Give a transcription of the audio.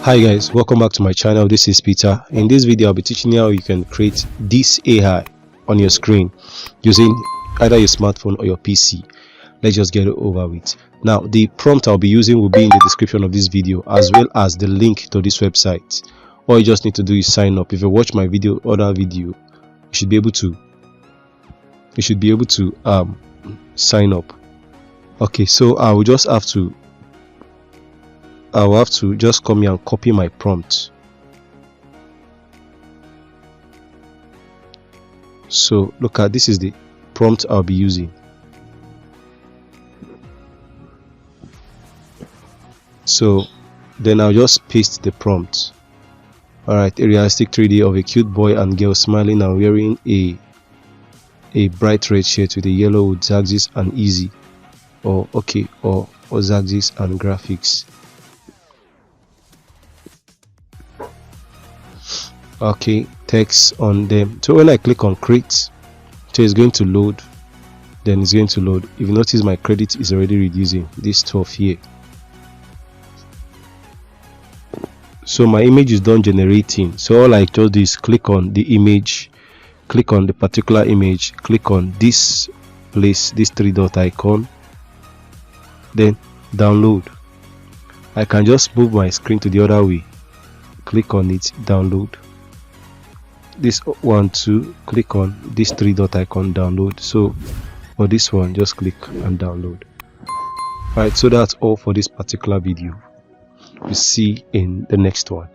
Hi guys, welcome back to my channel. This is Peter. In this video I'll be teaching you how you can create this AI on your screen using either your smartphone or your PC. Let's just get it over with. Now the prompt I'll be using will be in the description of this video, as well as the link to this website. All you just need to do is sign up. If you watch my other video, you should be able to sign up. Okay, so I will have to just come here and copy my prompt. So look at this, is the prompt I'll be using. So then I'll just paste the prompt. Alright, a realistic 3D of a cute boy and girl smiling and wearing a bright red shirt with a yellow with Xaxis and easy, or Xaxis and graphics. Okay, text on them. So when I click on create, so it's going to load. Then it's going to load. If you notice, my credit is already reducing this stuff here. So my image is done generating. So all I just do is click on the image, click on the particular image, click on this place, this 3-dot icon, then download. I can just move my screen to the other way, click on it, download. This one too, click on this 3-dot icon, download. So for this one, just click and download. Alright, so that's all for this particular video. We'll see in the next one.